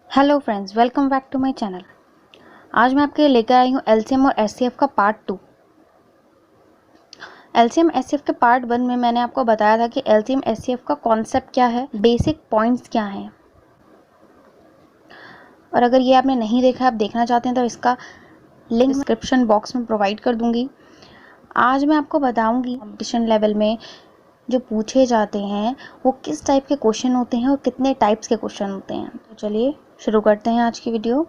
Hello friends, welcome back to my channel. आज मैं आपके लिए लेकर आई हूँ एलसीएम और एचसीएफ का पार्ट 2। एलसीएम एचसीएफ के पार्ट 1 में मैंने आपको बताया था कि एलसीएम एचसीएफ का कॉन्सेप्ट क्या है, बेसिक पॉइंट्स क्या हैं। और अगर ये आपने नहीं देखा, आप देखना चाहते हैं तो इसका लिंक डिस्क्रिप्शन बॉक्स में प्रोवाइड कर दूंगी। आज मैं आपको बताऊंगी कॉम्पिटिशन लेवल में जो पूछे जाते हैं वो किस टाइप के क्वेश्चन होते हैं और कितने टाइप्स के क्वेश्चन होते हैं। तो चलिए शुरू करते हैं आज की वीडियो।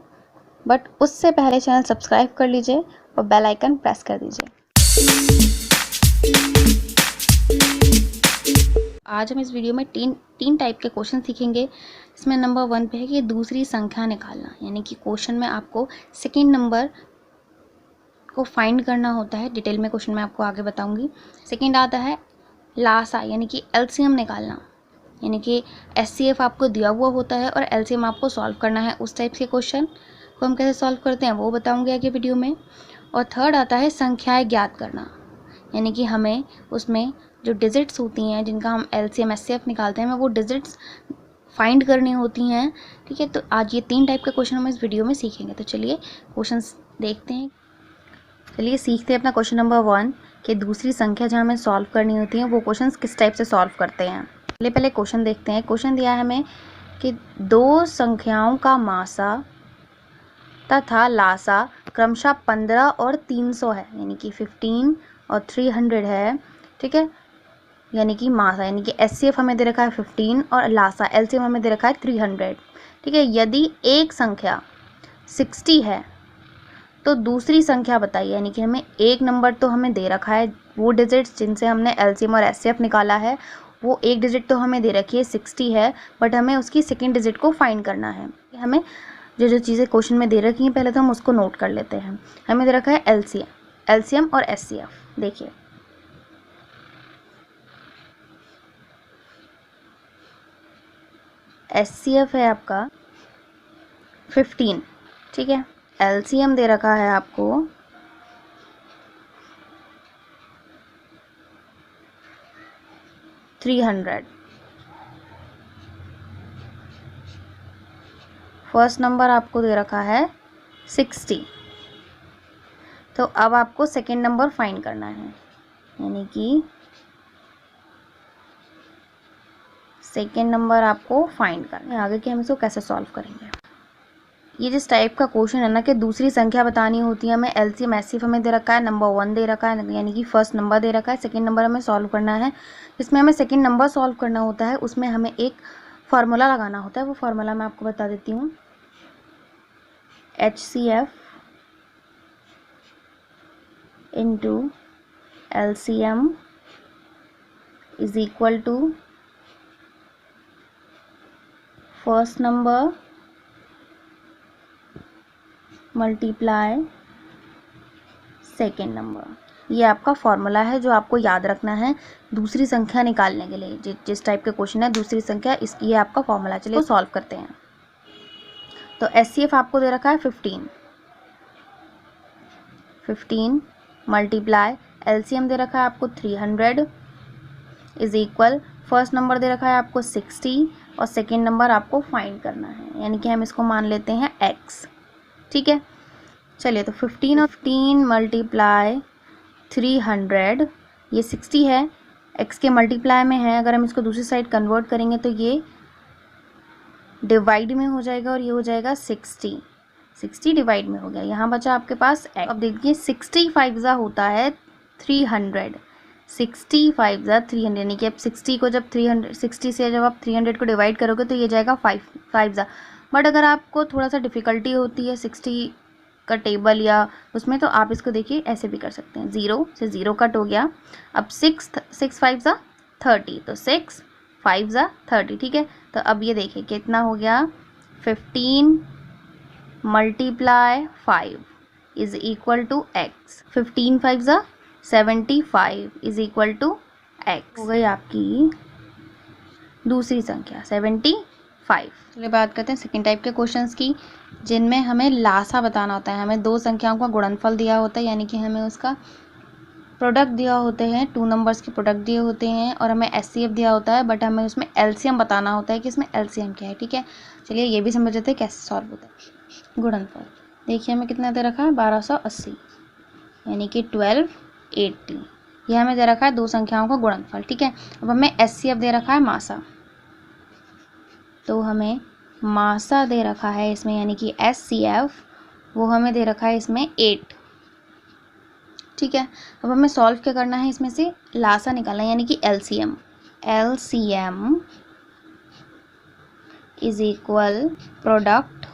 बट उससे पहले चैनल सब्सक्राइब कर लीजिए और बेल आइकन प्रेस कर दीजिए। आज हम इस वीडियो में तीन टाइप के क्वेश्चन सीखेंगे। इसमें नंबर 1 पे है कि दूसरी संख्या निकालना, यानी कि क्वेश्चन में आपको सेकेंड नंबर को फाइंड करना होता है। डिटेल में क्वेश्चन मैं आपको आगे बताऊंगी। सेकेंड आता है लासा, यानी कि एलसीएम निकालना, यानी कि एचसीएफ आपको दिया हुआ होता है और एलसीएम आपको सॉल्व करना है। उस टाइप के क्वेश्चन को हम कैसे सॉल्व करते हैं वो बताऊंगी आगे वीडियो में। और थर्ड आता है संख्याएं ज्ञात करना, यानी कि हमें उसमें जो डिजिट्स होती हैं जिनका हम एलसीएम एचसीएफ निकालते हैं, हमें वो डिजिट्स फाइंड करनी होती हैं। ठीक है, तो आज ये 3 टाइप के क्वेश्चन हम इस वीडियो में सीखेंगे। तो चलिए क्वेश्चंस देखते हैं। चलिए सीखते हैं अपना क्वेश्चन नंबर 1 कि दूसरी संख्या जहाँ हमें सॉल्व करनी होती है वो क्वेश्चंस किस टाइप से सॉल्व करते हैं। पहले क्वेश्चन देखते हैं। क्वेश्चन दिया है हमें कि दो संख्याओं का मासा तथा लासा क्रमशः 15 और 300 है, यानी कि 15 और 300 है। ठीक है, यानी कि मासा यानी कि एचसीएफ हमें दे रखा है 15 और लासा एलसीएम हमें दे रखा है 300। ठीक है, यदि एक संख्या 60 है तो दूसरी संख्या बताइए, यानी कि हमें एक नंबर तो हमें दे रखा है, वो डिजिट्स जिनसे हमने एलसीएम और एचसीएफ निकाला है वो एक डिजिट तो हमें दे रखी है 60 है, बट हमें उसकी सेकेंड डिजिट को फाइंड करना है। हमें जो चीज़ें क्वेश्चन में दे रखी हैं पहले तो हम उसको नोट कर लेते हैं। हमें दे रखा है एलसीएम और एचसीएफ। देखिए एचसीएफ है आपका 15, ठीक है। एलसीएम दे रखा है आपको 300। फर्स्ट नंबर आपको दे रखा है 60। तो अब आपको सेकेंड नंबर फाइंड करना है, यानी कि सेकेंड नंबर आपको फाइंड करना है। आगे के हम इसको कैसे सॉल्व करेंगे। ये जिस टाइप का क्वेश्चन है ना कि दूसरी संख्या बतानी होती है, हमें एलसीएम एचसीएफ हमें दे रखा है, नंबर 1 दे रखा है, यानी कि फर्स्ट नंबर दे रखा है, सेकेंड नंबर हमें सॉल्व करना है। जिसमें हमें सेकेंड नंबर सॉल्व करना होता है उसमें हमें एक फार्मूला लगाना होता है। वो फार्मूला मैं आपको बता देती हूँ। HCF into LCM is equal to first number multiply second number. ये आपका फॉर्मूला है जो आपको याद रखना है दूसरी संख्या निकालने के लिए। जिस टाइप के क्वेश्चन है दूसरी संख्या, इसकी ये आपका फॉर्मूला। चलिए सॉल्व करते हैं। तो एचसीएफ आपको दे रखा है 15 मल्टीप्लाई एलसीएम दे रखा है आपको 300 इज इक्वल फर्स्ट नंबर दे रखा है आपको 60 और सेकेंड नंबर आपको फाइंड करना है, यानी कि हम इसको मान लेते हैं x। ठीक है, चलिए तो 15 और 15 मल्टीप्लाई 300, ये 60 है, x के मल्टीप्लाई में है। अगर हम इसको दूसरी साइड कन्वर्ट करेंगे तो ये डिवाइड में हो जाएगा और ये हो जाएगा 60 डिवाइड में हो गया। यहाँ बचा आपके पास x। अब देखिए 65 जा होता है 300, 65 जा 300, यानी कि अब 60 को जब 60 से जब आप 300 को डिवाइड करोगे तो ये जाएगा 5 जा। बट अगर आपको थोड़ा सा डिफ़िकल्टी होती है 60 का टेबल या उसमें, तो आप इसको देखिए ऐसे भी कर सकते हैं। 0 से 0 कट हो गया। अब 6 5 जा 30, तो 6 5 जा 30। ठीक है, तो अब ये देखिए कितना हो गया, 15 multiply 5 is equal to x। 15 5 जा 75 इज इक्वल टू x। हो गई आपकी दूसरी संख्या 75। चलिए बात करते हैं सेकेंड टाइप के क्वेश्चंस की, जिनमें हमें लासा बताना होता है। हमें दो संख्याओं का गुणनफल दिया होता है, यानी कि हमें उसका प्रोडक्ट दिया होते हैं, 2 नंबर्स के प्रोडक्ट दिए होते हैं और हमें एचसीएफ दिया होता है, बट हमें उसमें एलसीएम बताना होता है कि इसमें एलसीएम क्या है। ठीक है, चलिए ये भी समझ लेते हैं कैसे सॉल्व होता है। गुणनफल देखिए हमें कितना दे रखा है 1280 यानी कि 1280, ये हमें दे रखा है दो संख्याओं का गुणनफल। ठीक है, अब हमें एचसीएफ दे रखा है मासा, तो हमें मासा दे रखा है इसमें यानी कि एचसीएफ वो हमें दे रखा है इसमें 8। ठीक है, अब हमें सॉल्व क्या करना है, इसमें से लासा निकालना है यानी कि LCM. LCM is equal product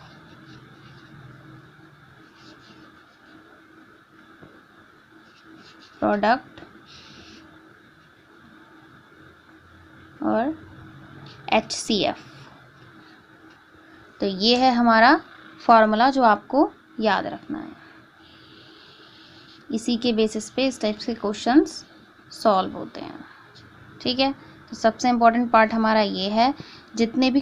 और HCF। तो ये है हमारा फॉर्मूला जो आपको याद रखना है। इसी के बेसिस पे इस टाइप के क्वेश्चंस सॉल्व होते हैं। ठीक है, तो सबसे इम्पोर्टेंट पार्ट हमारा ये है, जितने भी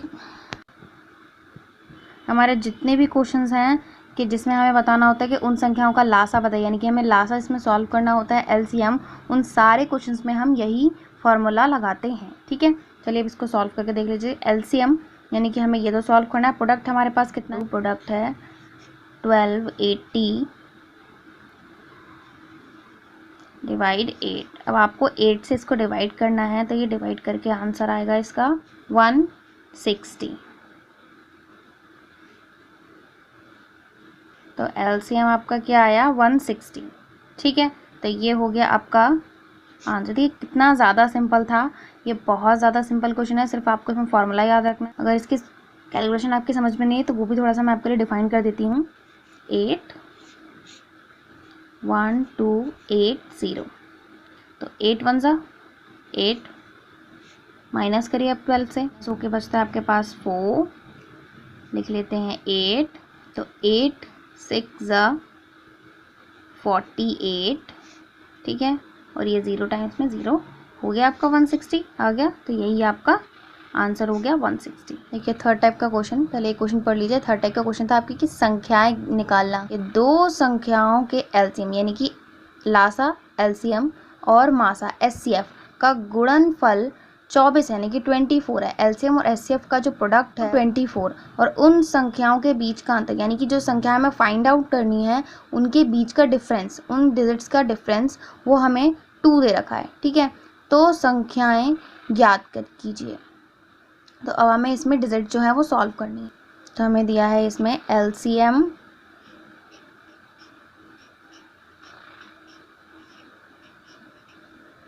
क्वेश्चंस हैं कि जिसमें हमें बताना होता है कि उन संख्याओं का लासा बताइए, यानी कि हमें लासा इसमें सॉल्व करना होता है एलसीएम, उन सारे क्वेश्चंस में हम यही फॉर्मूला लगाते हैं। ठीक है, चलिए अब इसको सॉल्व करके देख लीजिए। एलसीएम यानी कि हमें ये तो सॉल्व करना है। प्रोडक्ट हमारे पास कितना है, प्रोडक्ट है 1280 डिवाइड 8। अब आपको 8 से इसको डिवाइड करना है, तो ये डिवाइड करके आंसर आएगा इसका 160। तो एलसीएम आपका क्या आया 160। ठीक है, तो ये हो गया आपका आंसर। देखिए कितना ज़्यादा सिंपल था, ये बहुत ज़्यादा सिंपल क्वेश्चन है, सिर्फ आपको इसमें फॉर्मूला याद रखना है। अगर इसकी कैलकुलेशन आपकी समझ में नहीं है तो वो भी थोड़ा सा मैं आपके लिए डिफाइन कर देती हूँ। 8 1 2 8 0, तो 8 1 ज़ा 8, माइनस करिए अब 12 से, सो के बचता है आपके पास 4, लिख लेते हैं 8, तो 8 6 ज़ा 48। ठीक है, और ये 0 टाइम्स में 0 हो गया आपका 160 आ गया, तो यही आपका आंसर हो गया 160। देखिए थर्ड टाइप का क्वेश्चन, पहले एक क्वेश्चन पढ़ लीजिए। थर्ड टाइप का क्वेश्चन था आपकी कि संख्याएं निकालना, ये दो संख्याओं के एलसीएम यानी कि लासा एलसीएम और मासा एचसीएफ का गुणनफल 24 यानी कि 24 है। एलसीएम और एचसीएफ का जो प्रोडक्ट है 24, और उन संख्याओं के बीच का अंतर यानी कि जो संख्या हमें फाइंड आउट करनी है उनके बीच का डिफरेंस, उन डिजिट्स का डिफरेंस वो हमें 2 दे रखा है। ठीक है, तो संख्याएं ज्ञात कर कीजिए। तो अब हमें इसमें डिजिट जो है वो सॉल्व करनी है। तो हमें दिया है इसमें एलसीएम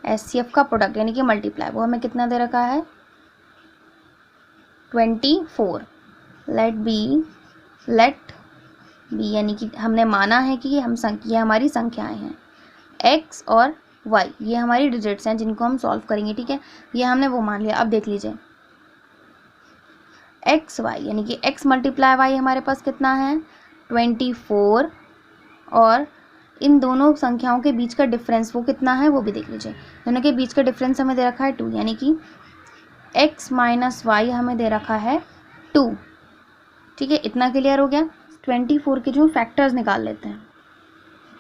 एचसीएफ का प्रोडक्ट यानी कि मल्टीप्लाई, वो हमें कितना दे रखा है 24। लेट बी यानी कि हमने माना है कि ये हमारी संख्याएं हैं। एक्स और वाई ये हमारी डिजिट्स हैं जिनको हम सॉल्व करेंगे। ठीक है, ये हमने वो मान लिया। अब देख लीजिए एक्स वाई यानी कि एक्स मल्टीप्लाई वाई हमारे पास कितना है 24, और इन दोनों संख्याओं के बीच का डिफरेंस वो कितना है वो भी देख लीजिए। दोनों के बीच का डिफरेंस हमें दे रखा है 2 यानी कि x माइनस वाई हमें दे रखा है 2। ठीक है, इतना क्लियर हो गया। 24 के जो फैक्टर्स निकाल लेते हैं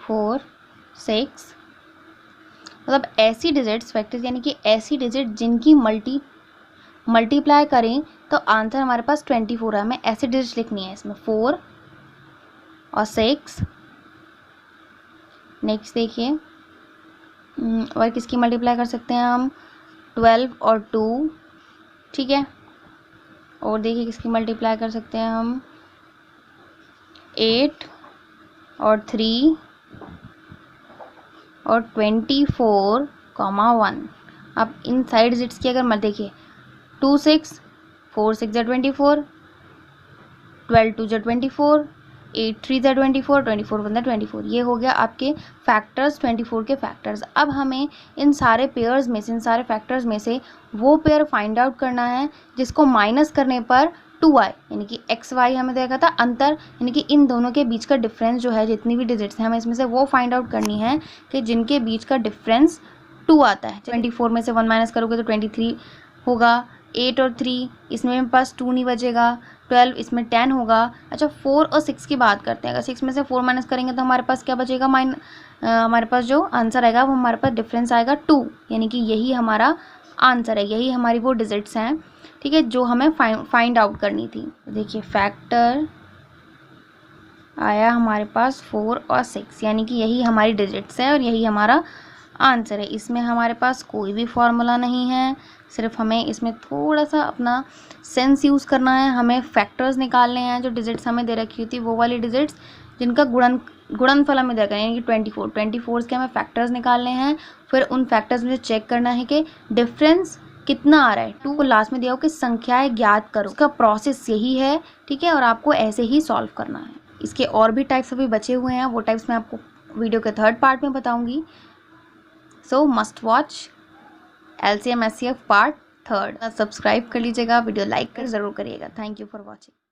4 6, मतलब ऐसी डिजिट्स फैक्टर्स यानी कि ऐसी डिजिट जिनकी मल्टीप्लाई करें तो आंसर हमारे पास 24 है। हमें ऐसी डिजिट लिखनी है इसमें 4 और 6। नेक्स्ट देखिए और किसकी मल्टीप्लाई कर सकते हैं हम 12 और 2। ठीक है, और देखिए किसकी मल्टीप्लाई कर सकते हैं हम 8 और 3 और 24, 1। अब इन साइड डिजिट्स की अगर मत देखिए 2 6 4 6 ज़ा 24, 12 2 ज़ा 24, 8 3 ज़ा 24, 24 1 ज़ा 24। ये हो गया आपके फैक्टर्स 24 के फैक्टर्स। अब हमें इन सारे पेयर्स में से, इन सारे फैक्टर्स में से वो पेयर फाइंड आउट करना है जिसको माइनस करने पर 2y यानी कि एक्स वाई हमें देखा था अंतर, यानी कि इन दोनों के बीच का डिफरेंस जो है, जितनी भी डिजिट्स हैं हमें इसमें से वो फाइंड आउट करनी है कि जिनके बीच का डिफरेंस 2 आता है। 24 में से 1 माइनस करोगे तो 23 होगा, 8 और 3, इसमें मेरे पास 2 नहीं बचेगा। 12, इसमें 10 होगा। अच्छा 4 और 6 की बात करते हैं। अगर 6 में से 4 माइनस करेंगे तो हमारे पास क्या बचेगा, हमारे पास जो आंसर आएगा वो हमारे पास डिफरेंस आएगा 2, यानी कि यही हमारा आंसर है, यही हमारी वो डिजिट्स हैं, ठीक है, जो हमें फाइंड आउट करनी थी। देखिए फैक्टर आया हमारे पास 4 और 6, यानी कि यही हमारी डिजिट्स है और यही हमारा आंसर है। इसमें हमारे पास कोई भी फॉर्मूला नहीं है, सिर्फ हमें इसमें थोड़ा सा अपना सेंस यूज़ करना है। हमें फैक्टर्स निकालने हैं, जो डिजिट्स हमें दे रखी होती वो वाली डिजिट्स जिनका गुणनफल हमें दे रखा है, यानी कि 24 के हमें फैक्टर्स निकालने हैं। फिर उन फैक्टर्स में से चेक करना है कि डिफरेंस कितना आ रहा है। 2 को लास्ट में दिया हो कि संख्याएं ज्ञात करो, उसका प्रोसेस यही है, ठीक है, और आपको ऐसे ही सॉल्व करना है। इसके और भी टाइप्स अभी बचे हुए हैं, वो टाइप्स मैं आपको वीडियो के 3rd पार्ट में बताऊंगी। सो must watch LCM SCF part 3rd। Subscribe कर लीजिएगा, वीडियो लाइक कर ज़रूर करिएगा। Thank you for watching.